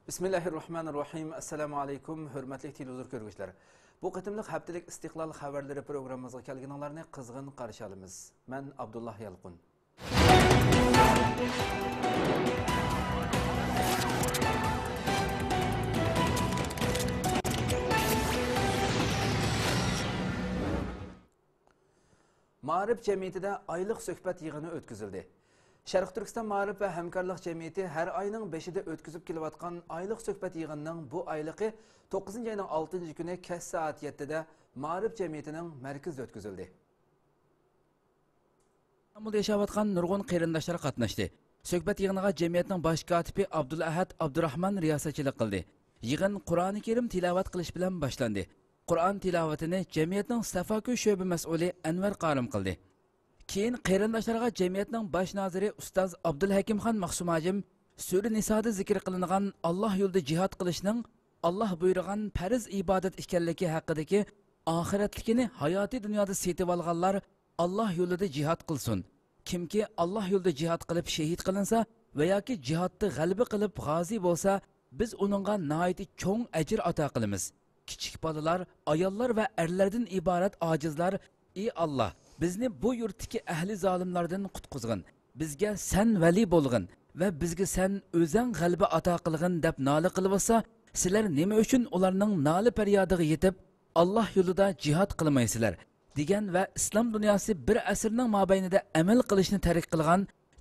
Bismillahirrahmanirrahim. Assalamu alaikum. Hürmetli televizyon görgüçleri. Bu qıtımlıq haftalik istiqlal xabarları programımıza kelginlarını qızğın qarşı alımız. Ben Abdullah Yalqun. Ma'arif cemiyetinde aylık söhbət yığını ötküzüldü. Şərq Türkistan Ma'arif ve Həmkarlıq Cemiyeti her ayının 5'inde ötküzüp kilovatkan aylık söhbət yığınının bu aylığı 9. ayının 6. günü kəs saat 7'de Ma'arif Cemiyeti'nin mərkizde ötküzüldü. İstanbul'da yaşavatkan nurgun qeyrindaşları qatnaşdı. Söhbət yığınıga cemiyetinin baş katibi Abdulahad Abdurrahman riyasetçilik qildi. Yığın Kur'an-ı Kerim tilavat qilish bilan başlandı. Kur'an tilavatini cemiyetinin Safaköy şöbə məsulü Enver Qarım qildi. Keyin qeyrindaşlarga cemiyetning baş naziri Ustaz Abdulhakimxon Maqsum Hacim Sura Nisoda zikr qilingan Allah yo'lida jihad qilishning Allah buyurgan farz ibodat ekanligi haqidagi oxiratlikini hayotiy dunyoda setib olganlar Allah yo'lida jihad qilsin. Kimki Allah yo'lida jihad qilib shahid qilinsa va yoki jihodda g'alaba qilib g'ozi bo'lsa, biz uningga nihoyat cho'ng ajr ato qilamiz. Kichik bolalar, ayollar va erlardan iborat ojizlar, ey Allah, bizni bu yurtdagi ahli zolimlardan qutqizgin. Bizga sen vali bo'lgin va bizga sen o'zing g'alaba ato qilgin deb nola qilibsa, sizlar nima uchun ularning nola faryodiga yetib Allah yo'lida jihad qilmaysizlar degan va islom dunyosi bir asrning mobaynida amal qilishni targ'ib qilgan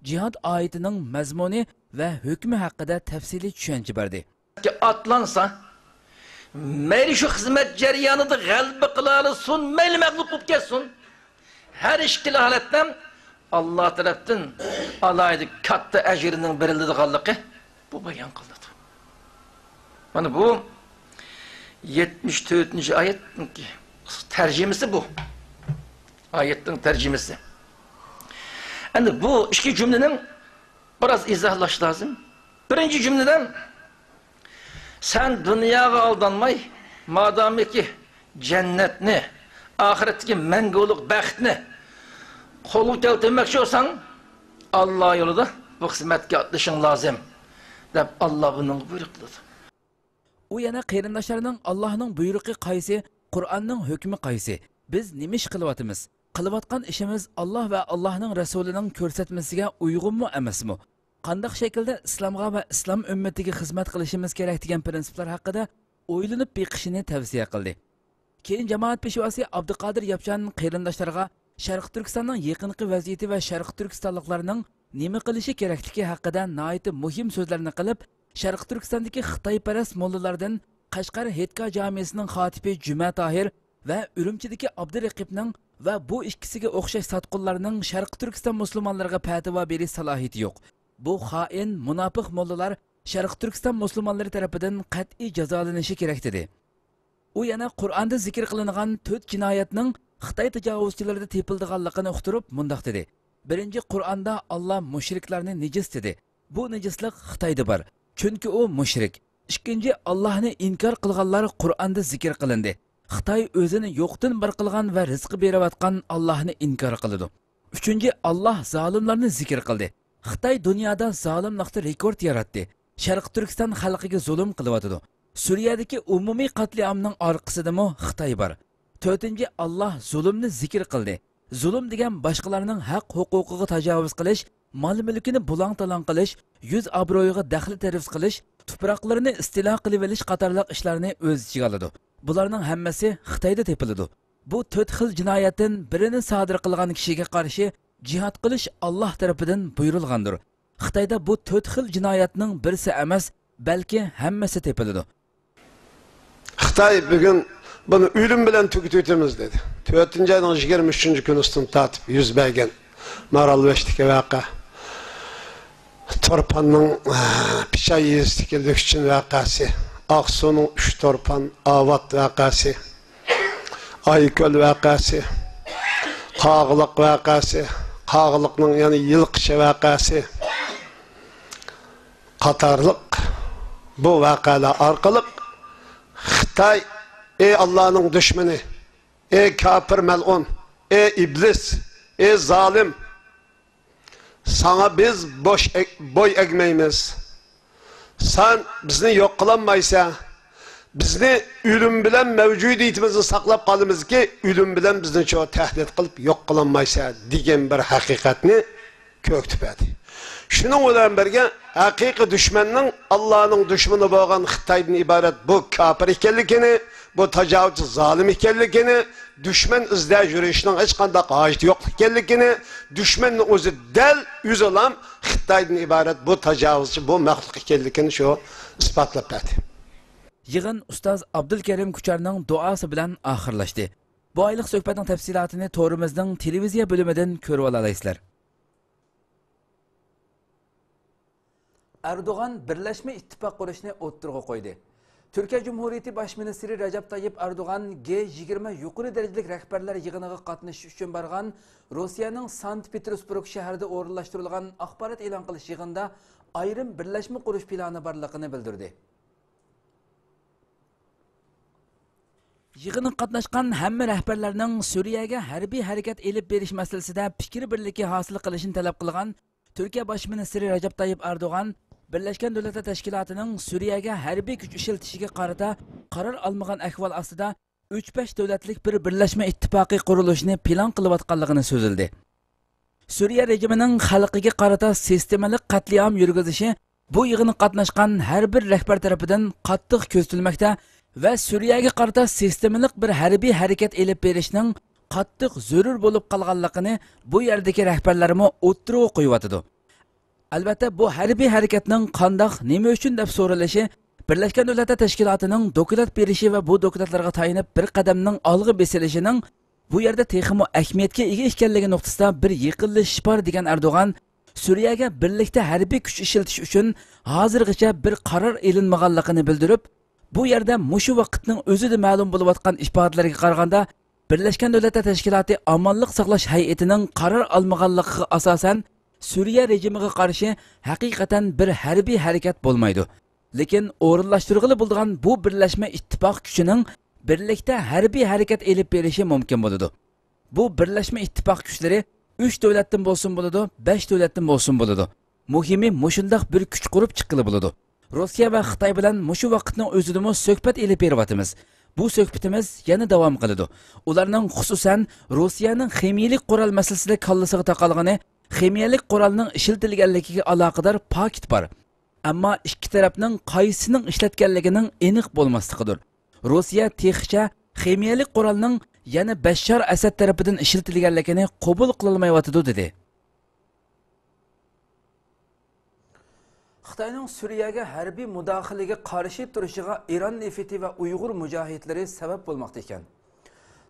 jihad oyatining mazmuni va hukmi haqida tafsiliy tushuncha berdi. Atlansa mayli shu xizmat jarayonida g'alaba qilaolsin, mayli mag'lub bo'lib ketsin, her işkili haletten Allah tarafından alaydı katta ecrinin berildiği bu bayan kıldı. Yani bu 74. ayetin tercümesi bu. Ayetin tercümesi. Yani bu iki cümlenin biraz izahlaş lazım. Birinci cümleden sen dünyaya aldanmay, madem ki cennetini, ahiretteki mengoluk bəxtini qoluk tevtilmekçi olsan Allah yolunda bu hizmetke atlaşın lazım deb Allah bunun buyruq qildi. U yana qeyrindaşlarının Allah'ның buyruqi qaysi, Qur'onning hukmi qaysi? Biz nima ish qilyapmiz? Qilayotgan ishimiz Allah va Allah'ның rasulining ko'rsatmasiga uyg'unmi emasmi? Qanday shaklda islomga va islom ummatiga xizmat qilishimiz kerak degan prinsiplar haqida o'ylanib beqishini tavsiya qildi. Keyin jamoat peshvosi Abduqodir Yapchan qeyrindoshlarga Sharq Turkistonning yaqinqi vaziyati va Sharq Turkistonliklarning nima qilishi kerakligi haqida nihoyat muhim so'zlarni qilib, Sharq Turkistondagi Xitoyparast mollalardan Qashqar Hetka jamiyasining xotibi Juma Tohir va Urumchidagi Abduraqibning va bu ikkisiga o'xshash satqullarning Sharq Turkiston musulmonlariga fatvo berish salohiyati yo'q. Bu xoin, munofiq mollalar Sharq Turkiston musulmonlari tomonidan qat'iy jazolanishi kerak dedi. U yana Qur'onda zikr qilingan 4 jinoyatning Xitoy tajovuzchilarida tepildiganligini uqtirib mundaq dedi. Birinchi Qur'onda Allah mushriklarni nejis dedi. Bu nejislik Xitoyda bor. Chunki u mushrik. Ikkinchi Allohni inkor qilganlar Qur'onda zikr qilindi. Xitoy o'zini yo'qdan bir qilgan va rizq berayotgan Allohni inkor qiladi. Uchinchi Allah zolimlarni zikr qildi. Xitoy dunyoda zolimlikda rekord yaratdi. Sharq Turkiston xalqiga zulm qilyotdi. Suriyadagi umumiy qatliamning orqasidami Xitoy bor. 4. Allah zulmni zikr qildi. Zulm degan boshqalarning haq huquqiga tajovuz qilish, mol mulkini bulang-talang qilish, yuz obro'yiga daxl tarif qilish, tuproqlarini istilo qilib olish qatorliq ishlarni o'z ichiga oladi. Bularning hammasi Xitoyda tepiladi. Bu 4 xil jinoyatdan birini sodir qilgan kishiga qarshi jihad qilish Allah tarafidan buyurilgandir. Xitoyda bu 4 xil jinoyatning birisi emas, balki hammasi tepiladi. Xitoy bugun bunu ölüm bilen tüketimiz dedi. 4. ayının 23. günüstün tatip yüz bergen Maralbeş'teki vaka. Torpanın Pişay yezdikildi için vakası. Aksu'nun 3 torpan Avat vakası. Ayköl vakası. Qağılık vakası. Qağılıkның yani yılqışı vakası. Qatarlık bu vakalar arkalık Xitay ey Allah'ın düşmanı, ey kafir melun, ey iblis, ey zalim, sana biz boy ekmeyimiz. Sen bizni yok kılanmaysa, bizni ölüm bilen mevcudiyetimizni saqlab qolamiz ki, ölüm bilen bizni çoğu tehdit qılıp yok kılanmaysa degan bir haqiqatni köktüpedi. Şunun bilan birge haqiqiy düşmanning Allah'ın düşmanı bo'lgan Xitoydan iborat bu kafir ekanligini, bu tajovuzchi zolim ekanligini, düşman izda yurishning hech qanday hojati yo'q ekanligini, düşmanning o'zi dal o'zilam Xitoydan iborat bu tajovuzchi, bu maxluq ekanligini shu isbotlab berdi. Yig'in ustoz Abdulkarim Kucharning duosi bilan oxirlashdi. Bu oylik suhbatning tafsilotini to'rimizning televiziya bo'limidan ko'rib olasizlar. Erdoğan Birleşme İttifak qurishni o'ttirg'a qo'ydi. Türkiye Cumhuriyeti Baş Ministri Recep Tayyip Erdoğan G20 yuqori darajalik rahbarlar yig'iniga qatnashish uchun borgan Rossiyaning Sankt-Petersburg shahrida o'rinlashtirilgan axborot e'lon qilish yig'inida ayrim birlashma qurish plani borligini bildirdi. Yig'inga qatnashgan hamma rahbarlarning Suriyaga harbiy harakat elib berish masalasida fikr birligi hosil qilishini talab qilgan Türkiye Baş Ministri Recep Tayyip Erdoğan Birleşken Devletler Teşkilatı'nın Suriye'ye harbiy kuch ishiltishiga qarata qaror almagan ahvol ostida 3-5 devletlik bir birleşme ittifaqi qurilishini plan qilayotganligini so'zildi. Suriye rejimining xalqiga qarata sistemalik qatliam yurgizishi bu yig'inga qatnashgan har bir rahbar tarafidan qattiq ko'ztilmoqda va Suriyaga qarata sistemalik bir harbiy harakat elib berishning qattiq zarur bo'lib qolganligini bu yerdagi rahbarlarimiz o'ttirib qo'yibdi. Albatta bu harbiy harakatning qandoq, nima uchun deb so'ralishi Birleşken Devletler Teşkilatı'nın dokulat berishi va bu doklatlarga tayinib bir qadamning olg'a besilishining bu yerda texmo ahamiyatga ega ekanligi nuqtasida bir yiqilish bor degan Erdo'g'an Suriyaga birlikda harbiy kuch ishiltish uchun hozirgacha bir qaror elinmaganligini bildirib, bu yerda mushu vaqtning o'zida ma'lum bo'layotgan ifodalarga qaraganda Birleşken Devletler Teşkilatı Amanlık Saqlash Hay'atining qaror olmaganligiga asosan Suriye rejimiga qarshi haqiqatan bir harbiy harakat bo'lmaydi. Lekin o'rinlashtirg'ili bo'lgan bu birlashma ittifoq kuchining birlikda harbiy harakat elib berishi mumkin bo'ladi. Bu birlashma ittifoq kuchlari 3 davlatdan bo'lsin bo'ladi, 5 davlatdan bo'lsin bo'ladi. Muhimi mushundaq bir kuch qurib chiqqili bo'ladi. Rossiya va Xitoy bilan mushu vaqtning o'zida suhbat elib beryapmiz. Bu suhbatimiz yana davom qiladi. Ularning xususan Rossiyaning ximiyalik qurol masalasida kallasiga taqalgani ximiyalik qurolning ishlatilganligiga aloqador paket bor. Ammo ikki tarafning qaysisining ishlatganligining aniq bo'lmasligidir. Rossiya texcha ximiyalik qurolning yana Bashar Asad tarafidan ishlatilganligini qabul qilolmayotdi dedi. Xitoyning Suriyaga harbiy mudohalaga qarshi turishiga Iran nefti va Uyg'ur mujohidlari sabab bo'lmoqda ekan.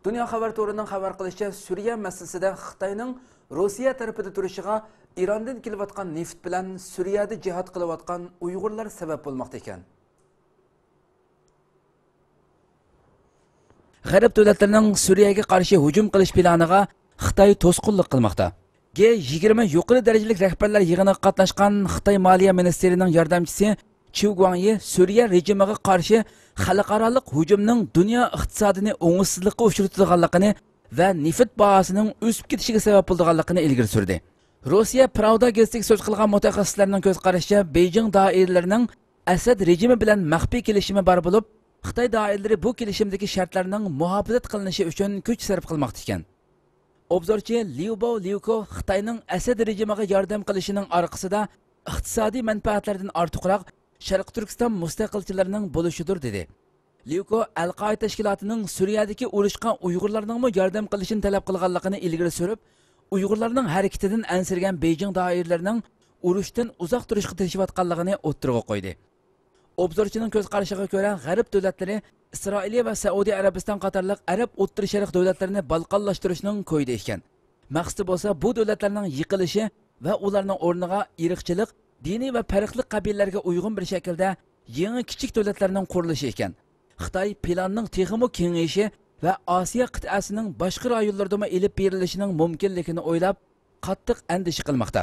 Dunyo xabar to'rining xabar qilishicha, Suriya masalasida Xitoyning Rossiya tarafida turishiga Irandan kelayotgan neft bilan Suriyada jihad qilayotgan Uyg'urlar sabab bo'lmoqda ekan. G'arb davlatlarining Suriyaga qarshi hujum qilish planiga Xitoy to'sqinlik qilmoqda. G20 yuqori darajalik rahbarlar yig'iniga qatnashgan Xitoy Moliya ministrining yordamchisi Chu Guangyi Suriya rejimiga qarshi xalqaro hujumning dunyo iqtisodini o'ngsizlikka uchratadiganligini va neft bahosining o'sib ketishiga sabab bo'lganligini ilgari surdi. Rossiya Pravda gazetiga so'z qilgan mutaxassislarning ko'z qarashicha Beijing doiralarining Asad rejimi bilan maxfiy kelishimi bor bo'lib, Xitoy doiralari bu kelishimdagi shartlarning muhofazat qilinishi uchun kuch sarf qilmoqda ekan. Obzorchi Liu Liuko Xitoyning Asad rejimiga yordam qilishining orqasida iqtisodiy manfaatlardan ortiqroq Sharq Turkiston mustaqilchilarining bo'lishidir dedi. Liuko Al-Qoida tashkilotining Suriyadagi urushgan Uyg'urlarning yordam qilishini talab qilganligini ilgari surib, Uyg'urlarning harakatidan ansirgan Beijing doiralarining urushdan uzoq turishga tirishayotganligini o'ttirg'a qo'ydi. Obzorchining ko'z qarashiga ko'ra, G'arb davlatlari Isroiliya va Saudiya Arabiston qatorliq Arab o'rta sharq davlatlarini balqonlashtirishning ko'ydi ekan. Maqsadi bo'lsa bu davlatlarning yiqilishi va ularning o'rniga irqchilik, diniy va farqli qabilalarga uyg'un bir shaklda yangi kichik davlatlarning qurilishi ekan. Xitoy planning texmo kengayishi va Osiyo qit'asining boshqa rayonlarida elib berilishining mumkinligini o'ylab, qattiq andisha qilmoqda.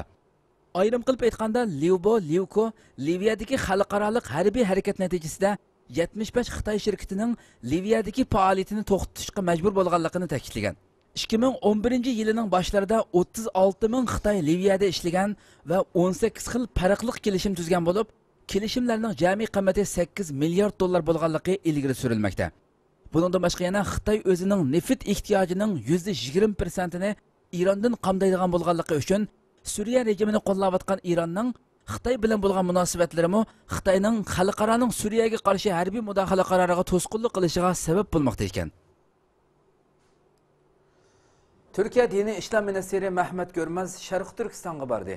Ayrim qilib aytganda, Liuko Liviyadagi xalqaro harbiy harakat natijasida 75 Xitoy shirkatining Liviyadagi faoliyatini to'xtatishga majbur bo'lganligini ta'kidlagan. 2011-yilning boshlarida 36 ming Xitoy Liviyada ishlagan va 18 xil farqli kelishim tuzgan bo'lib, Kelishimlarning jami qiymati 8 milliard dollar bo'lganligi ilgari surilmoqda. Buningdan boshqa yana Xitoy o'zining neft ehtiyojining %20%ni Irandan qamdaydigan bo'lganligi uchun Suriya rejimini qo'llayotgan Iranning Xitoy bilan bo'lgan munosabatlarimi Xitoyning xalqaroning Suriyaga qarshi harbiy mudohala qaroriga to'sqinlik qilishiga sabab bo'lmoqda ekan. Türkiye Dini İşlam Ministeri Mehmet Görmez Şarkı Türkistan'a bardı.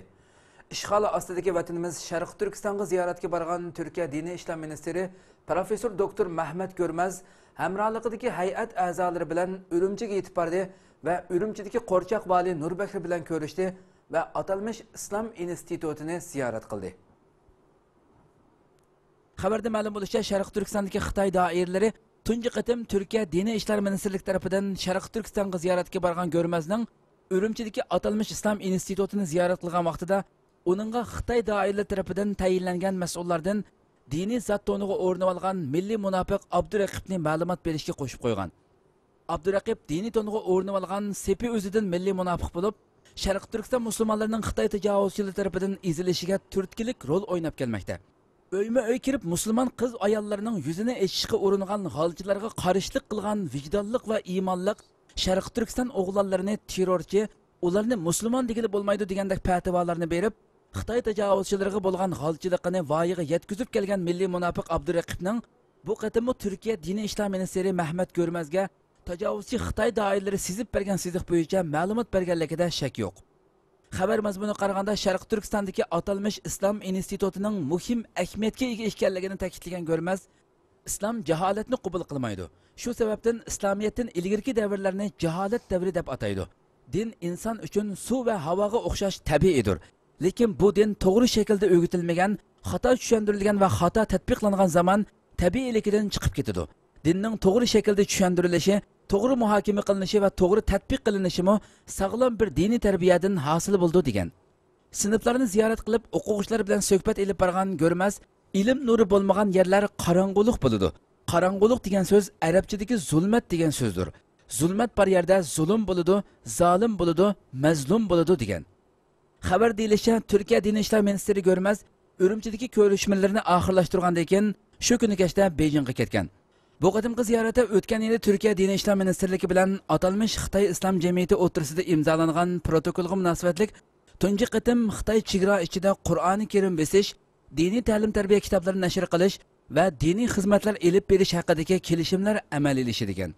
İşgali ostidagi vatanimiz Şarkı Türkistan'a ziyoratga borgan Türkiye Dini İşlam Ministeri Profesör Doktor Mehmet Görmez hamrohligidagi hay'at a'zolari bilan Urumchiga yetib bordi va Urumchidagi Qo'rchoq vali Nurbakir bilan ko'rishdi va atalmış İslam institutini ziyorat qildi. Xabarda ma'lum bo'lishicha, Sharq Turkistondagi Xitoy doiralari tunji qatim Türkiye Dini İşler Ministerlik tarafidan Sharq Turkistonga ziyoratga borgan Görmezning Urumchidagi atalmış İslam institutini ziyorat qilgan vaqtida uningga Xitoy doiralari tarafidan tayinlangan mas'ullardan diniy zot to'niga o'rnab olgan milliy munofiq Abduraqibni ma'lumot berishga qo'shib qo'ygan. Abduraqib diniy to'niga o'rnab olgan sepi o'zidan milliy munofiq bo'lib, Sharq Turkiston musulmonlarining Xitoy tajovuzchilari tarafidan ezilishiga turtkilik rol o'ynab kelmoqda. Öy kirib musulmon qiz ayollarining yuzini echishga uringan g'olchilarga qarishlik qilgan vijdonliq va iymonliq Sharq Turkiston o'g'lonlarini terrorchi, ularni musulmon degili bo'lmaydi degandek fatvolarni berib, Xitoy tajovuzchilariga bo'lgan g'olchiligini voyaga yetkazib kelgan milliy munofiq Abduraqibning bu qatimmi Turkiya Dini İşlam Ministeri Mehmet Görmezga tajovuzchi Xitoy doiralari sizib bergan sidiq bo'yicha ma'lumot berganligida shak yo'q. Xabar mazmuni qaraganda Sharq Turkistondagi atalmış İslam institutining muhim ahamiyatga ega ekanligini ta'kidlagan Görmez, islom jaholatni qabul qilmaydi. Shu sababdan islomiyatdan ilgirki davrlarni jaholat davri deb ataydi. Din inson uchun suv va havoga o'xshash tabiiydir. Lekin bu din to'g'ri shaklda o'rgatilmagan, xato tushuntirilgan va xato tatbiqlangan zaman tabiiyligidan chiqib ketadi. Dinning to'g'ri shaklda tushuntirilishi, to'g'ri muhokama qilinishi va to'g'ri tatbiq qilinishi sog'lom bir diniy tarbiyadan hosil bo'ldi degan. Sinflarni ziyorat qilib, o'quvchilar bilan suhbat elib borgan Görmez, ilm nuri bo'lmagan yerlar qorong'ulik bo'ladi. Qorong'ulik degan so'z arabchadagi zulmat degan so'zdir. Zulmat bor yerda zulm bo'ladi, zolim bo'ladi, mazlum bo'ladi degan. Xabar deyilishicha, Turkiya Dini İşler Ministeri Görmez Urumchidagi ko'rishmalarini oxirlashtirgandan keyin shu kuni kechda Beijingga ketgan. Bu qatimqi ziyorati o'tgan yili Turkiya Dini İşler Ministerligi bilan atalmış Xitoy Islom jamiyati o'rtasida imzolangan protokolga munosabatlik tunji qatim Xitoy chegara ichida Qur'oni Karim besish, diniy ta'lim-tarbiya kitoblarini nashr qilish va diniy xizmatlar elib berish haqidagi kelishimlar amalga oshirilgan.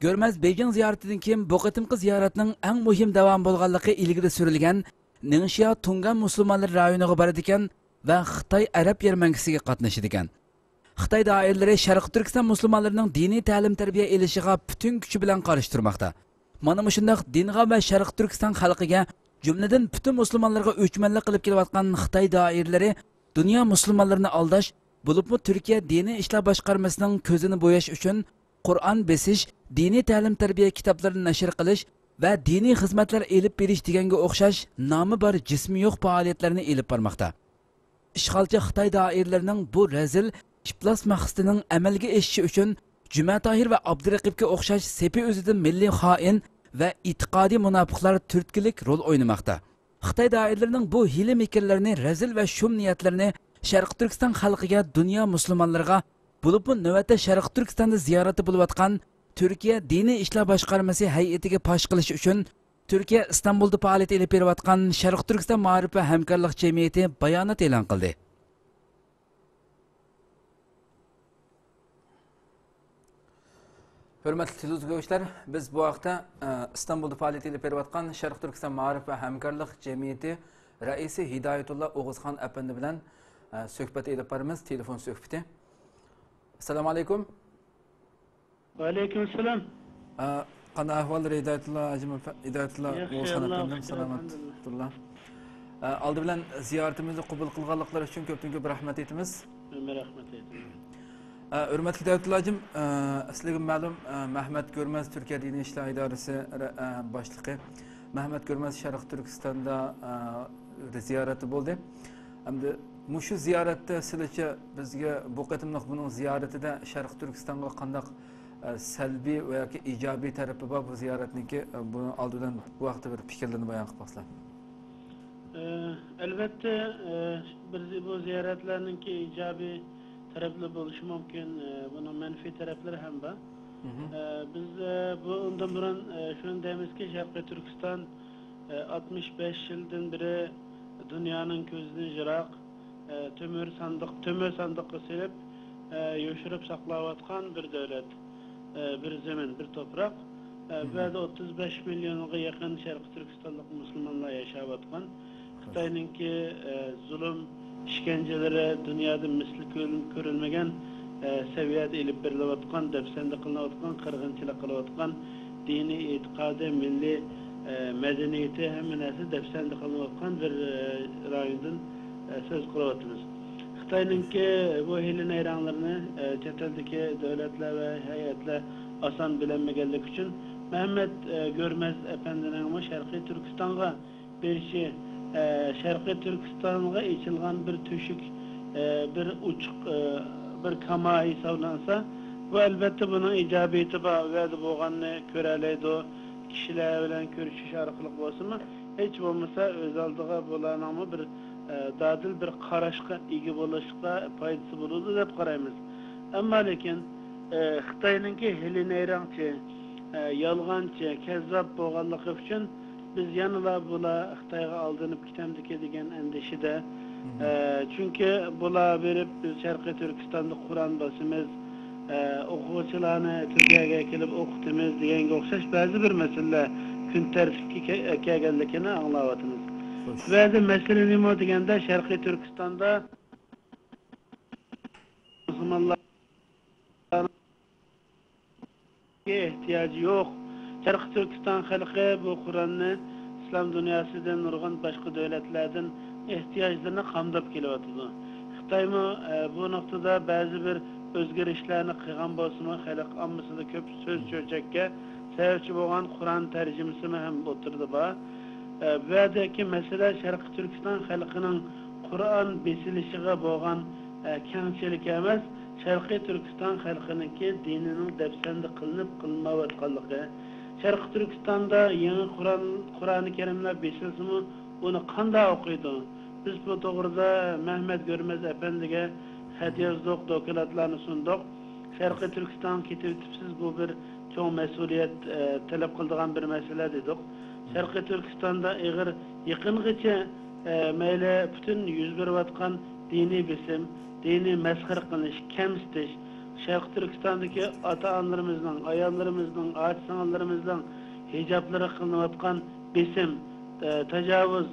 Görmez Beijing ziyoratidan keyin bu qatimqi ziyoratning eng muhim davom bo'lganligi ilgari surilgan Ningxia Tungan musulmonlar rayoniga boradi ekan va Xitoy arab yarmankasiga qatnashadigan. Xitoy doiralari Sharq Turkiston musulmonlarining diniy ta'lim-tarbiya elishiga butun kuchi bilan qarshi turmoqda. Mana shunday dinga va Sharq Turkiston xalqiga, jumladan butun musulmonlarga o'chmanlik qilib kelayotgan Xitoy doiralari dunyo musulmonlarini aldash, bo'libmi Turkiya Dini İşler boshqarmasining ko'zini bo'yash uchun Qur'on besish, diniy ta'lim-tarbiya kitoblarini nashr qilish va diniy xizmatlar elib berish deganga o'xshash nomi bor jismi yo'q faoliyatlarni elib bormoqda. Ishg'olchi Xitoy doiralarining bu razil iflos maqsadining amalga oshishi uchun Juma Tohir va Abduraqibga o'xshash sepi o'zidan milliy xoin va e'tiqodiy munofiqlar turtkilik rol o'ynamoqda. Xitoy doiralarining bu hiyla mekrlarini, razil va shum niyatlarini Sharq Turkiston xalqiga, dunyo musulmonlariga, bo'lib navbatda Sharq Turkistonda ziyorati bo'layotgan Türkiye Dini İşler Boshqarmasi hay'atiga fosh qilish uchun Türkiye Istanbulda faoliyat olib berayotgan Sharq Turkiston ma'rif va hamkorlik jamiyati bayonot e'lon qildi. Hurmatli televizorchilar, biz bu vaqtda İstanbulda faoliyat olib berayotgan Sharq Turkiston ma'rif va hamkorlik jamiyati raisi Hidoyatulloh O'g'izxon apandi bilan suhbat olib boramiz, telefon suhbati. Assalomu alaykum. Aleyküm selam. Qanday ahvollar Hidoyatulloh O'g'izxon apandi? Salomatulloh. Aldı bilan ziyoratimizni qabul qilganliklari uchun ko'pdan-ko'p rahmat aytamiz. Rahmat aytaman. Hurmatli Hidoyatullohjim, sizlarga ma'lum Mehmet Görmez Türkiye Dini İşler İdaresi boshlig'i. Mehmet Görmez Sharq Turkistonda ziyarati bo'ldi. Hamda mushu ziyoratda sizlarcha bizga bu qatimliq buning ziyoratida Sharq Turkistonga qanday salbiy va yoki ijobiy tarafi bor bu ziyoratniki, buni oldidan bu vaqtda bir fikrlarni bayon qilib qo'ysizlar. Elbette bu ziyaretlerninki icabi taraflı buluşu mümkün. Bunun menfi tarafları hem var. Biz bu ondan buran şunu deyimiz ki Şarkı Türkistan 65 yıldan beri dünyanın gözünü jırak tömür sandıkı silip yoşurup saklavatkan bir devlet, bir zemin, bir toprak. Ve 35 milyonga yakın Şarkı Türkistanlık Müslümanlar yaşavatkan. Xitayninki zulüm, işkencelere dünyada misli görülmegen seviyede ilip berilevatkan, depsende kılınavatkan, kırgınçılık kılınavatkan, dini, itikadi, milli medeniyeti hemen nesi depsende kılınavatkan bir rayondan söz kılavatımız. Xitayninki bu hilin eyranlarını çeteldeki devletler ve heyetler asan bilenmegellik için Mehmet Görmez Efendi'nin ama Şarkı Türkistan'a bir şey Şarkı Türkistan'a içilgan bir tüşük, bir uçuk, bir kama hesaplansa bu elbette bunun icabiyeti ve boğanını köreleydi o kişiler bilen görüşüş arkalık olsun mu? Hiç olmasa özelliğe bulanamı bir dadil bir karaşka, ilgi bulaşıkla paydası bulundu hep karayımız. Ama lakin Xitayninki hilin eyrançı, yalğançı, kezzap boğanlık için biz yanıla bula Xitayga aldınıp kitemdiki degen endişide. Çünkü bula verip biz Şarkı Türkistan'da Kur'an basımız, okuvçılarını Türkiye'ye gelip okutumuz degen okşaş bazı bir mesele gün tertipki kelgelikini anlavatımız. Ve de mesele nimo degende Şarkı Türkistan'da Müslümanlar ihtiyacı yok. Şarkı Türkistan halkı bu Kur'an'ı İslam dünyasından nurgun başka devletlerden ihtiyaçlarını kamdap kelivatıdı. Xitay mı bu noktada bazı bir özgürüşlerini kıygan bolsunma halk ammasında köp söz çöçekke sebepçi boğan Kur'an tercümesi mi hem oturdu ba. Ve de ki mesela Şarkı Türkistan halkının Kur'an besilişiğe boğan kengçilik emez, Şarkı Türkistan halkınınki dininin depsende kılınıp kılınmavatkallığı. Şarkı Türkistan'da yeni Kur'an-ı Kerimler besilsi mi onu kanda okuydu. Biz bu doğruda Mehmet Görmez Efendi'ye hediye yazdık, dokulatlarını sunduk. Şarkı Türkistan kitipsiz bu bir çok mesuliyet talep kıldığan bir mesele dedik. Şarkı Türkistan'da eğer yakınlıkça meyle bütün yüz bervatkan dini besim, dini mezhar kılış, kemstiş, Şarkı Türkistan'daki ata-analarımızdan, ayarlarımızdan, ağaç sanallarımızdan hicapları kılınavatkan besim, tecavüz,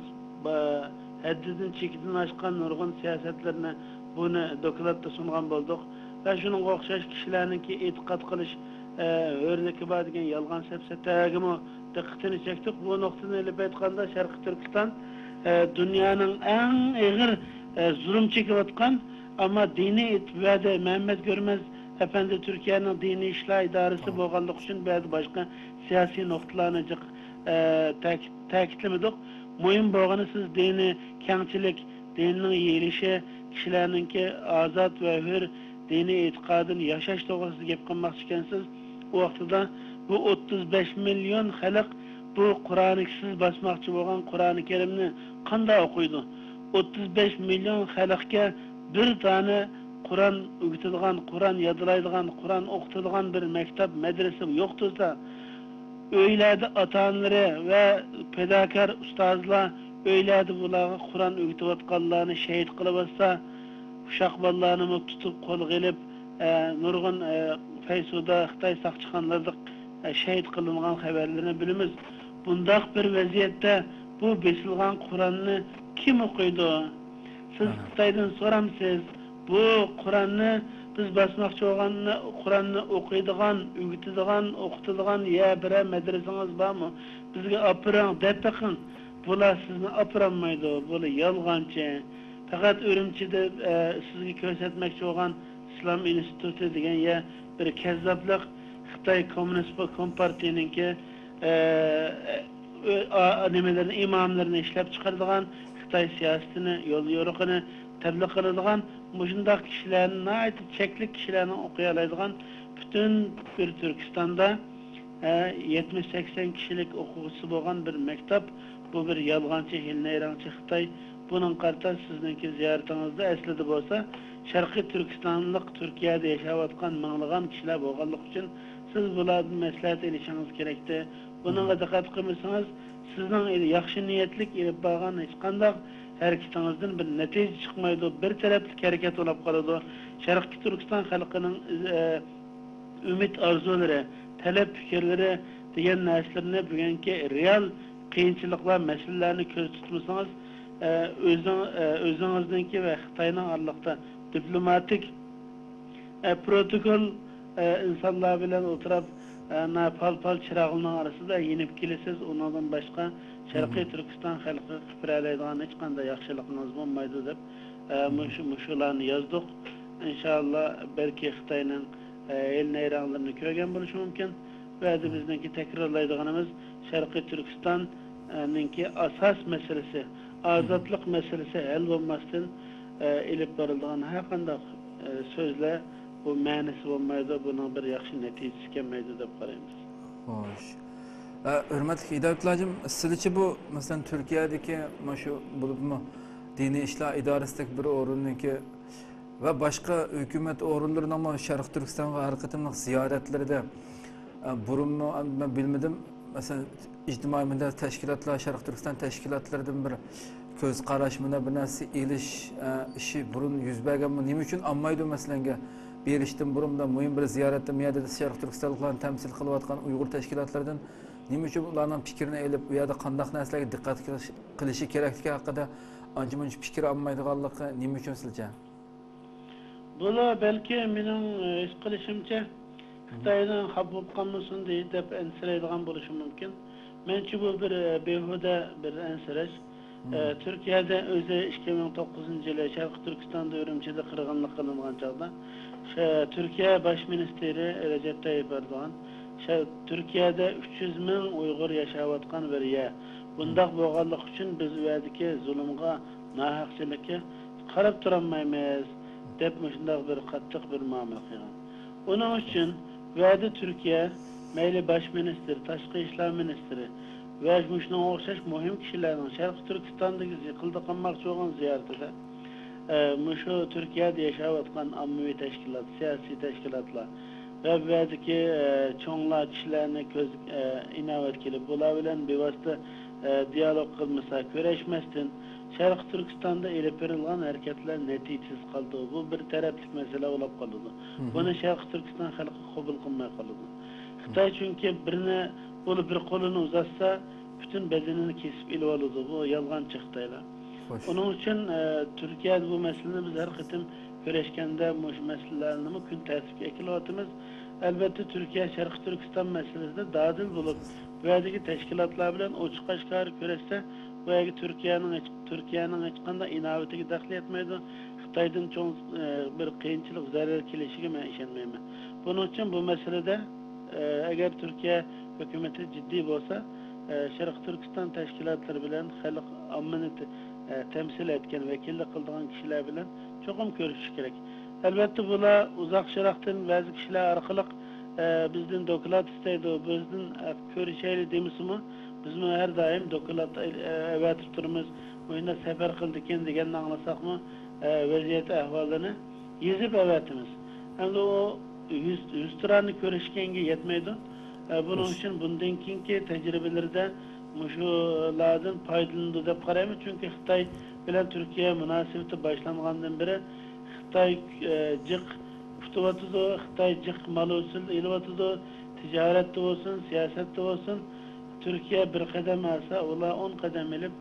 haddidin çekidini aşkan nurgun siyasetlerine bunu dokulatta sungan bulduk. Ve şunun okşaş kişilerininki itikat kılış, örneki var degen yalgan sepsetagimi dikkatini çektik. Bu noktada elip etkanda Şarkı Türkistan dünyanın en ağır zulüm çekivatkan ama dini ve Mehmet Görmez Efendi Türkiye'nin dini işler idaresi boğanlık için bazı başka siyasi noktalarını takitlemedik. Mühim boğanı siz dini kengçilik, dininin yiyilişi, kişilerininki azat ve hür dini itikadını yaşaş doğrusu gep kılmak ikensiz o vaktada bu 35 milyon halk bu Kur'an'ı siz basmakçı boğan Kur'an-ı Kerim'ni kanda okuydu. 35 milyon halkka bir tane Kur'an öğütülgan, Kur'an yadılaydıgan, Kur'an okutulgan bir mektep, medrese yoktursa öyleydi ata-analары ve pedakar ustazlar öyleydi bulağı Kur'an öğütüvatkanlarını şehit kılıbasa uşak ballarını tutup kol gelip nurgun Feysu'da Xitay sakçıkanlardık şehit kılıngan haberlerini bilimiz. Bundak bir vaziyette bu besilgan Kur'an'ı kim okuydu? Siz Xitay'dan soramsınız. Bu Kur'an'ı biz basmakçı olan Kur'an'ı okuyduğun, öğütüdüğün, okutulduğun ya bir medresiniz var mı? Bizge apıran, depekın. Bula sizni apıranmaydı, bula yalgancı. Fakat Ürümçi'de sizge kösetmekçi olan İslam İnstitutu degen ya bir kezzaplık Xitay Komünist Kompartiyaninki nemelerin imamlarını işlep çıkardıgan Xitay siyasetini, yol yorukunu tebliğ kılıdığan muşundaq kişilerin, ait çeklik kişilerin okuyalaydıgan bütün bir Türkistan'da 70-80 kişilik okugusu boğan bir mektep bu bir yalğançı, hilneyrancı Xitay. Bunun qarta sizningki ziyaretinizde eslidi bolsa, Şarkı Türkistanlık Türkiye'de yaşayotgan mыңlagan kişiler bolganlık üçün siz bulardan maslahat elişiniz kerekti. Bununla dikkat qilmasanız, sizning yaxshi niyetlik elib borgan hech qanday harakatingizdan bir natija chiqmaydi, bir tarafli harakat bo'lib qoladi. Sharqiy Turkiston xalqining ümit arzulari, talab fikrlari degan narsalarni bugungi real qiyinchiliklar, masalalarni ko'z tutmasangiz, o'zingizniki va Xitoyning oraliqda diplomatik protokol insonlar bilan o'tirib pal chirog'ning orasida yenib kelasiz, undan boshqa Sharqiy Turkiston xalqi qiladigan hech qanday yaxshilikimiz bo'lmaydi deb mushularni yozdik. İnşallah belki Xitoyning el nayronlarini ko'rgan bo'lishi mumkin. Va bizningki takrorlaydiganimiz Sharqiy Turkistonninki asas masalasi, ozodlik masalasi hal bo'lmasdan elib boriladigan har qanday so'zlar bu ma'nosi bo'lmaydi, buning bir yaxshi natijasi kelmaydi deb qaraymiz. Xo'sh. Hurmatli Hidoyatlajim, sizcha bu masalan Turkiyadagi shu bo'libmi diniy ishlar idorasidagi bir o'rinniki va boshqa hukumat o'rinlarining ham Sharq Turkistonga har qatimliq ziyoratlarida burunmi men bilmadim. Masalan ijtimoiy milliy tashkilotlar, Sharq Turkiston tashkilotlaridan bir ko'z qarash bilan bir narsa elish ishi burun yuz berganmi? Nima uchun olmaydi masalanga berishdan burunda muhim bir ziyoratda miyada Sharq Turkistonliklarni temsil qilayotgan Uyg'ur tashkilotlaridan nima uchun ularning fikrini elib u yerda qanday narsalarga diqqat qilishi kerakligi haqida ancha-muncha fikr olmaydiganligi nima uchun sizcha? Bula belki mening his qilishimcha Xitoyning xabub qolmasin deb ansiraydigan bo'lishi mumkin. Menchi bu bir behuda bir ansirash. Türkiye'de o'zi 2009-yili Sharq Turkistonda Urumchida qirg'inlik qilingan chog'da Türkiye Baş Ministeri Recep Tayyip Erdoğan Türkiye'de 300 ming Uyg'ur yashayotgan bir yer. Bundaq bo'lganlik uchun biz u yerdagi zulmga, nohaqchilikka qarab turolmaymiz deb shunday bir qattiq bir muomala qilgan. Onun uchun u yerda Türkiye mayli Baş Minister, Tashqi ishlar ministri ve şuna o'xshash muhim kishilarning Sharq Turkistondagi yiqildi qilmoqchi bo'lgan ziyoratida shu Turkiyada yashayotgan ommaviy tashkilot, siyosiy tashkilotlar ve bu yerdagi cho'nglar kishilarni ko'z inobat qilib bular bilan bevosita diyalog qilmasa, ko'rishmasdan Sharq Turkistonda elib berilgan harakatlar natijasiz qoldi. Bu bir taraflik masala bo'lib qoldi. Buni Sharq Turkiston xalqi qabul qilmay qoldi. Xitoy chunki birini bo'lib bir qo'lini uzatsa, bütün bedenini kesip ilib oladi. Bu yolg'onchi Xitoylar. Onun için Türkiye bu meseleni biz her qatim ko'rishganda bu meselelerni kun tartibga keliyotimiz. Elbette Türkiye Sharq Turkiston meselesinde dadil bo'lib, bu yerdagi tashkilotlar bilan ochiq oshkor ko'rishsa, bu yerga Türkiye'nin hech qanday inovatiga daxl etmaydi. Xitoydan cho'ng bir qiyinchilik zarar kelishiga men ishonmayman. Buning uchun bu meselede eğer Türkiye hükümeti ciddi olsa Sharq Turkiston tashkilotlari bilan xalq ommani temsil etken, vekillik qiladigan kishilar bilan cho'qim ko'rishish kerak. Albatta bular uzoq Sharqdan ba'zi kishilar orqali bizdan doklad istaydi, bizdan ko'rishaylik demisimi? Biz her daim doklad avatib turamiz. O'yinda safar qildikin deganni anglasaqmi, vaziyat ahvolini yezib avatimiz. Endi o 100 turani ko'rishganga yetmaydi. Bunun için bundan keyingi tecrübelerde muşulardan faydalandı deb qaraymiz. Çünkü Xitoy bilan Türkiye münasebeti başlangandan beri Xitoy jiq tutuvatıdı, Xitoy jiq mal usul ilıvatıdı, ticaretde olsun, siyasette olsun. Türkiye bir kadem alsa, ola 10 kadem elip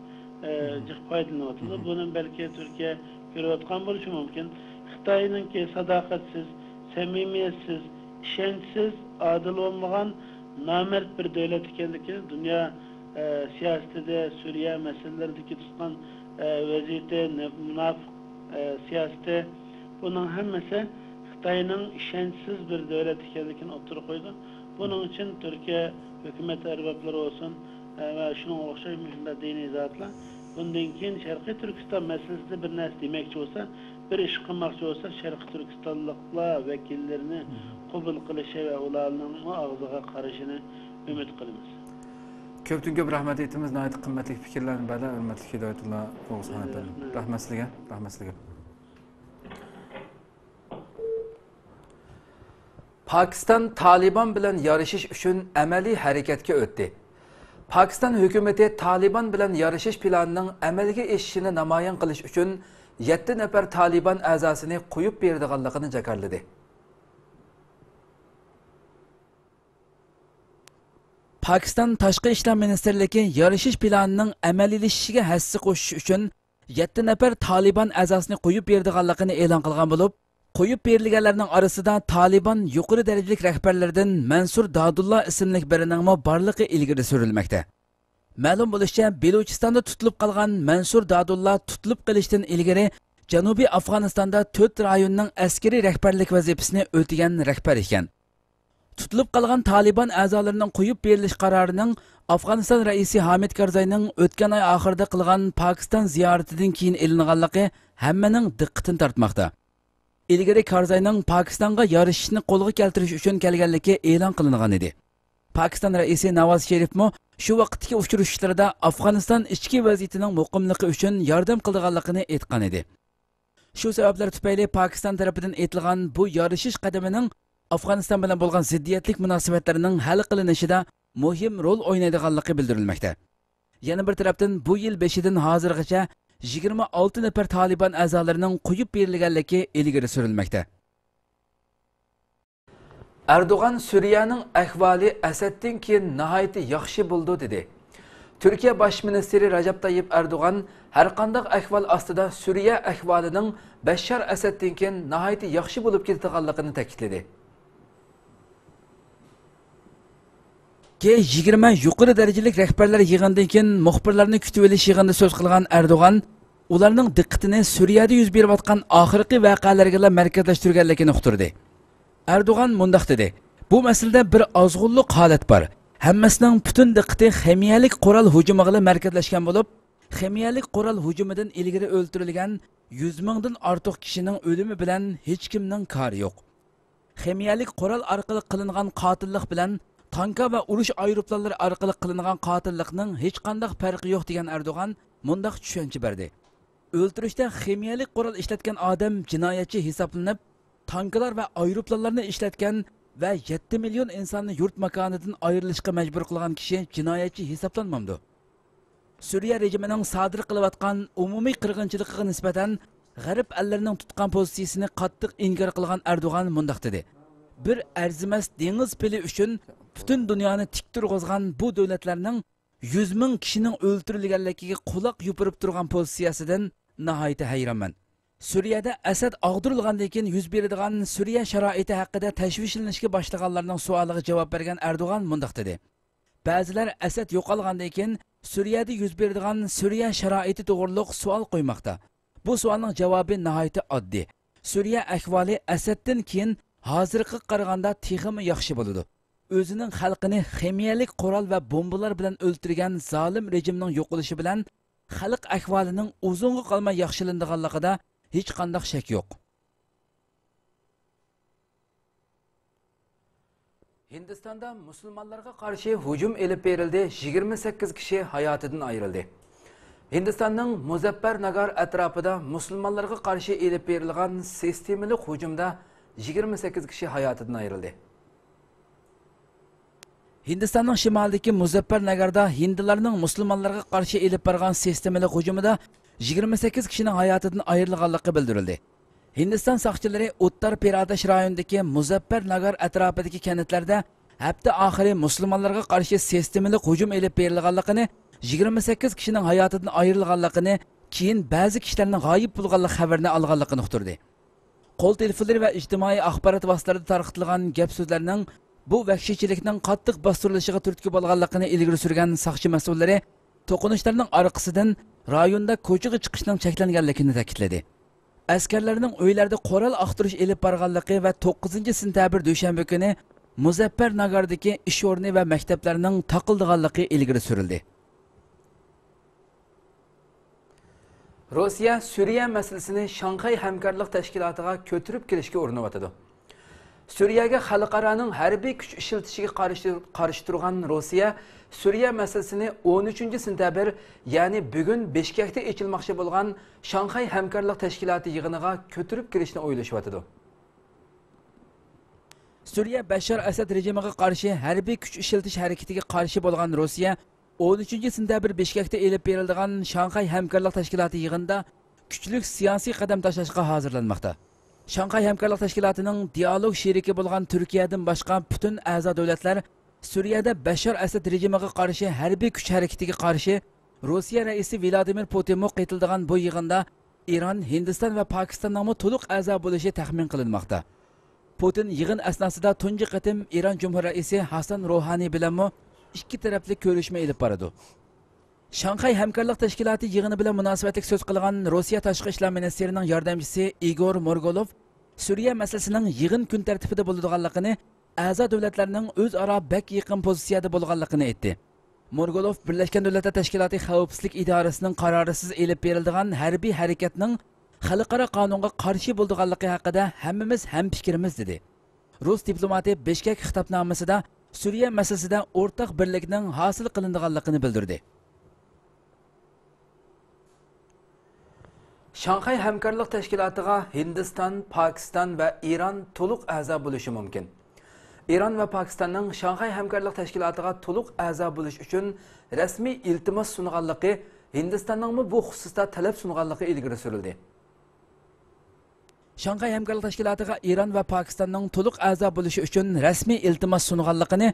jiq faydalanıvatıdı. Bunun belki Türkiye görüyotgan bo'lishi mumkin. Xitoyning ki sadaqatsiz, samimiyetsiz, ishonchsiz, adil olmagan namert bir devlet ekenligi dünya siyasetinde, Suriye meselelerdeki tutkan vaziyette, münafık siyasette bunun hemmesi Xitoyning ishonchsiz bir devlet ekenligini o'tirib qo'ydi. Bunun için Türkiye hükümet erbapları olsun ve şuna o'xshash mushunda diniy zotlar bundan keyin Sharqiy Turkiston meselesinde bir narsa demoqchi bo'lsa, bir ish qilmoqchi bo'lsa, Sharqiy Turkistonliklar vakillerini qabul qilishi va ularning og'ziga qarashini umid qilamiz. Köptün köp rahmet etimiz, nəhayət qimmatli fikirlərini bələ, hörmətli Hidayətullah Oğuzhan efendim. Rahmet sizə, rahmet sizə. Pakistan Taliban bilan yarışış üçün əməli hərəkətə ötdü. Pakistan hökuməti Taliban bilan yarışış planının əməlgə eşishini namoyon qilish uchun 7 nafar Taliban a'zosini qo'yib berdiganligini jakarladi. Pakistan Tashqi ishlar ministrligi yarışış planının əməlləşishiga hassa qo'shish uchun 7 nafar Taliban a'zosini qo'yib berdiganligini e'lon qilgan bo'lib, qo'yib berilganlarning orasida Taliban yuqori darajalik rahbarlaridan Mansur Dadullah ismli birining borligi ilgari surilmoqda. Ma'lum bo'lishicha, Beluchistonda tutilib qolgan Mansur Dadullah tutilib qilishdan ilgari Janubiy Afg'onistonda 4 rayonning askariy rahbarlik vazifasini o'tagan rahbar ekan. Tutilib qolgan Taliban a'zolarining qo'yib berilish qarorining Afg'oniston raisi Hamid Karzayning o'tgan oy oxirida qilgan Pokiston ziyoratidan keyin e'linganligi hammaning diqqatini tortmoqda. Ilgari Karzayning Pokistonga yarışishni qo'lga keltirish uchun kelganligi e'lon qilingan edi. Pokiston raisi Nawaz Sharifmo shu vaqtdagi uchrashishlarda Afg'oniston ichki vaziyatining muqimligi uchun yordam qilganligini aytgan edi. Shu sabablar tufayli Pokiston tarafidan aytilgan bu yarışish qadamining Afg'oniston bilan bo'lgan ziddiyatlik munosabatlarining hal qilinishida muhim rol o'ynaydiganligi bildirilmoqda. Yana bir tarafdan bu yil 5-dan hozirgacha 26 nafar Taliban a'zolarining qo'yib berilganligi ilgari surilmoqda. Erdo'g'an Suriyaning ahvoli Asaddan keyin nihoyat yaxshi bo'ldi dedi. Turkiya bosh ministri Rajab Tayyip Erdo'g'an har qanday ahvol ostida Suriya ahvolining Bashar Asaddan keyin nihoyat yaxshi bo'lib ketganligini ta'kidladi. G20 yuqori darajalik rahbarlar yig'inidan keyin muxbirlarni kutib olish yig'inida so'z qilgan Erdo'g'an ularning diqqatini Suriyada yuz berayotgan oxirgi voqealarga markazlashtirganligini uqtirdi. Erdo'g'an mundaq dedi: "Bu masalada bir ozg'unlik holat bor. Hammasining butun diqqati ximiyalik qurol hujumiga markazlashgan bo'lib, ximiyalik qurol hujumidan ilgari o'ldirilgan 100 mingdan ortiq kishining o'limi bilan hech kimning kori yo'q. Ximiyalik qurol orqali qilingan qotillik bilan tanka va urush aeroplanlari orqali qilingan qotillikning hech qanday farqi yo'q" degan Erdo'g'an mundaq tushuncha berdi. O'ldirishda ximiyalik qurol ishlatgan odam jinoyatchi hisoblanib, tanklar va aeroplanlarni ishlatgan va 7 million insonni yurt makonidan ayrilishga majbur qilgan kishi jinoyatchi hisoblanmamdi. Suriya rejimining sodir qilayotgan umumiy qirg'inchiligiga nisbatan g'arb allarining tutgan pozitsiyasini qattiq inkor qilgan Erdo'g'an mundaq dedi: "Bir arzimas dengiz pili uchun butun dunyoni tik turg'izgan bu davlatlarning 100 ming kishining o'ldirilganligiga quloq yupirib turgan pozitsiyasidan nihoyat hayronman. Suriyada Asad og'dirilgandan keyin yuz beradigan Suriya sharoiti haqida tashvishlanishga boshlaganlarning savoliga javob bergan Erdo'g'an mundaq dedi: "Ba'zilar Asad yo'qolgandan keyin Suriyada yuz beradigan Suriya sharoiti to'g'riliq savol qo'ymoqda. Bu savolning javobi nihoyat oddiy. Suriya ahvoli Asaddan keyin hozirga qaraganda texmi yaxshi bo'ladi. O'zining xalqini ximiyalik qurol va bombalar bilan o'ldirgan zolim rejimning yo'qolishi bilan xalq ahvolining uzunga qolmay yaxshilanadiganligida hech qanday shak yo'q." Hindistonda musulmonlarga qarshi hujum elib berildi, 28 kishi hayotidan ayrildi. Hindistonning Muzaffar Nagar atrofida musulmonlarga qarshi elib berilgan sistemli hujumda 28 kishi hayotidan ayrildi. Hindistonning shimolidagi Muzaffar Nagarda hindularning musulmonlarga qarshi elib borgan sistemli hujumida 28 kishining hayotidan ayrilganligi bildirildi. Hindiston soqchilari Uttar Pradesh rayonidagi Muzaffar Nagar atrofidagi kentlarda hafta oxiri musulmonlarga qarshi sistemli hujum elib berilganligini, 28 kishining hayotidan ayrilganligini, keyin ba'zi kishilarning g'oyib bo'lganligi xabarini olganligini uqtirdi. Qo'l telefonlari va ijtimoiy axborot vositalarida tarqatilgan gap so'zlarning bu vahshiychilikning qattiq bostirilishiga turtki bo'lganligini ilgari surgan soqchi mas'ullari to'qinishlarning orqasidan rayonda ko'chaga chiqishning cheklanganligini ta'kidladi. Askarlarning uylarda qurol aqtirish elib borganligi va 9-sentabr dushanba kuni Muzaffar Nagardagi ish o'rni va maktablarning taqildiganligi ilgari surildi. Rossiya Suriya masalasini Shanxay hamkorlik tashkilotiga ko'tarib kelishga urinyotdi. Suriyaga xalqaroning harbiy kuch ishlatishiga qarshi turgan Rossiya Suriya masalasini 13-sentabr, ya'ni bugun Bishkekda ochilmoqchi bo'lgan Shanxay hamkorlik tashkiloti yig'iniga ko'tirib kirishni o'ylashyapti. Suriya Bashar Asad rejimiga qarshi harbiy kuch ishlatish harakatiga qarshi bo'lgan Rossiya 13-sentabr Bishkekda elib berilgan Shanxay hamkorlik tashkiloti yig'inida kuchli siyosiy qadam tashlashga hozirlanmoqda. Shanxay hamkorlik tashkilotining dialog sheriki bo'lgan Turkiyadan boshqa butun a'zo davlatlar Suriyada Bashar Asad rejimiga qarshi harbiy kuch harakatiga qarshi Rossiya raisi Vladimir Putin qaytildigan bu yig'inda Iran, Hindiston va Pokistonning to'liq a'zo bo'lishi taxmin qilinmoqda. Putin yig'in asnosida tunji qatim Iran Cumhur raisi Hasan Ruhani bilan ikki tarafli ko'rishma elib boradi. Shanxay hamkorlik tashkiloti yig'ini bilan munosabatli so'z qilgan Rossiya tashqi ishlar ministrining yordamchisi Igor Morgolov Suriya masalasining yig'in kun tartibida bo'ladiganligini, a'zo davlatlarning o'zaro bak yaqin pozitsiyada bo'lganligini aytdi. Morgolov Birlashgan Davlatlar Tashkiloti Xavfsizlik idorasining qarorisiz elib beriladigan harbiy harakatning xalqaro qonunga qarshi bo'lganligi haqida hammamiz ham fikrimiz dedi. Rus diplomati Bishkek xitobnomasida Suriya masalasida o'rtaq birlikning hosil qilinganligini bildirdi. Shanxay hamkorlik tashkilotiga Hindiston, Pokiston va Iran to'liq a'zo bo'lishi mumkin. Iran va Pokistonning Shanxay hamkorlik tashkilotiga to'liq a'zo bo'lish uchun rasmiy iltimos sunganligi, Hindistonning bu xususda talab sunganligi ilgari surildi. Shanxay hamkorlik tashkilotiga Iran va Pokistonning to'liq a'zo bo'lishi uchun rasmiy iltimos sunganligini,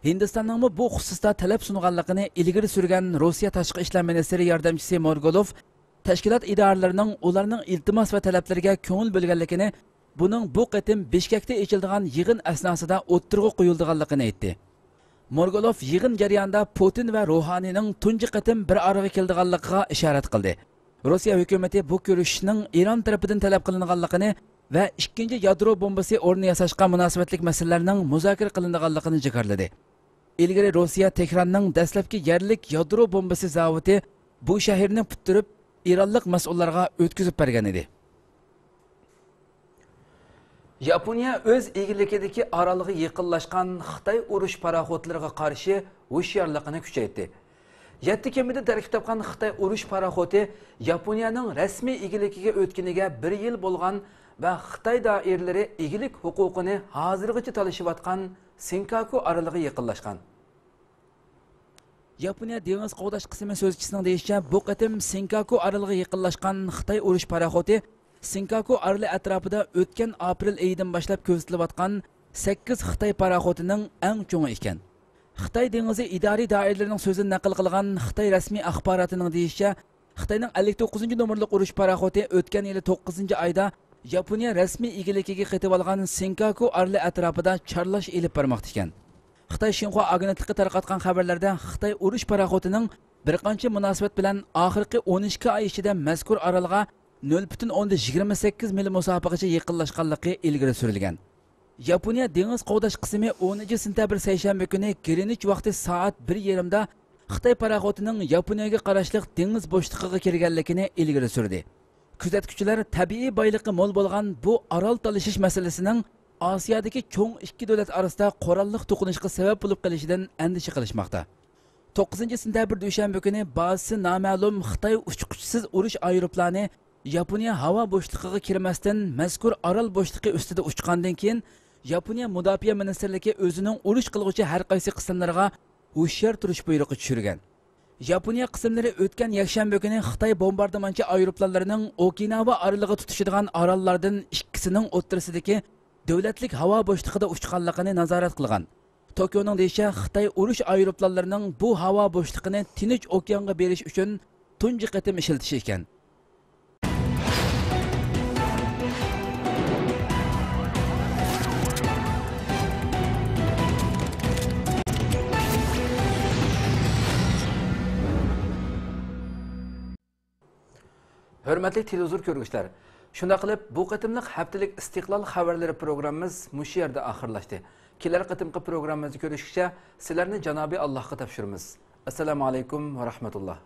Hindistonning bu xususda talab sunganligini ilgari surgan Rossiya tashqi ishlar ministri yordamchisi Morgolov tashkilot idoralarining ularning iltimos va talablariga ko'ngil bo'lganligini, buning bu qatim Bishkekda ochilgan yig'in asnosida o'ttirg'i qo'yilganligini aytdi. Morgolov yig'in jarayonida Putin va Ruhanining tunji qatim bir araga kelganligiga ishorat qildi. Rossiya hukumati bu ko'rishishning Iran tarafidan talab qilinganligini va ikkinchi yadro bombasi o'rni yasashga munosabatlik masalalarning muzokara qilinganligini jikarladi. Ilgari Rossiya Tehronning dastlabki yerlik yadro bombasi zavodi bu shaharni puturib İranlık mas'ullarga o'tkazib bergan edi. Yaponiya o'z egiligidagi orolga yaqinlashgan Xitoy urush paraxodlariga qarshi hushyorligini kuchaytirdi. 7 kemida tarkib topgan Xitoy urush paraxodi Yaponiyaning rasmiy egiligiga o'tganiga 1 yil bo'lgan va Xitoy doiralari egilik huquqini hozirgacha talashayotgan Senkaku oroliga yaqinlashgan. Yaponiya dengiz qo'g'dash qismi so'zchisining deyishicha, bu qatim Senkaku oroliga yaqinlashgan Xitoy urush paraxodi Senkaku oroli atrofida o'tgan aprel oyidan boshlab ko'zatilayotgan 8 Xitoy paraxodining eng cho'ngi ekan. Xitoy dengizi idoriy doiralarining so'zini naql qilgan Xitoy rasmiy axborotining deyishicha, Xitoyning 59-nomerlik urush paraxodi o'tgan yili 9-oyda Yaponiya rasmiy egiligiga qaytib olgan Senkaku oroli atrofida charlash elib bormoqda ekan. Xitoy Xinhua agentligi tarqatgan xabarlarda Xitoy urush paraxodining bir qancha munosabat bilan oxirgi 12 oy ichida mazkur orolga 0.28 mil masofagacha yaqinlashganligi ilgari surilgan. Yaponiya dengiz qo'g'dash qismi 10-sentabr seshanba kuni Greenwich vaqti soat 1:30da Xitoy paraxodining Yaponiyaga qarashli dengiz bo'shlig'iga kirganligini ilgari surdi. Kuzatuvchilar tabiiy boyligi mo'l bo'lgan bu orol talashish masalasining Osiyodagi cho'ng ikki davlat orasida qurolliq to'qinishga sabab bo'lib qolishidan andisha qilishmoqda. 9-sentabr dushanba kuni bazasi noma'lum Xitoy uchquchsiz urush aeroplani Yaponiya havo bo'shlig'iga kirmasdan mazkur orol bo'shlig'i ustida uchgandan keyin Yaponiya mudofaa ministrligi o'zining urush qilguvchi har qaysi qismlariga hushyor turish buyrug'i tushirgan. Yaponiya qismlari o'tgan yakshanba kuni Xitoy bombardimonchi aeroplanlarining Okinawa oroliga tutishadigan orollardan ikkisining o'ttirisidagi davlatlik havo bo'shlig'ida uchganligini nazorat qilgan. Tokioning deyishicha, Xitoy urush aeroplanlarining bu havo bo'shlig'ini Tinch okeanga berish uchun tunji qatim ishlatilishi ekan. Hürmetli televizor ko'rguvchilar, shunda qilib bu qatimliq haftalik istiqlol xabarlari programmamiz mushu yerda oxirlashdi. Kelar qatimqi programmamizni ko'rishgacha sizlarni janobi Allohga topshiramiz. Assalomu alaykum va rahmatulloh.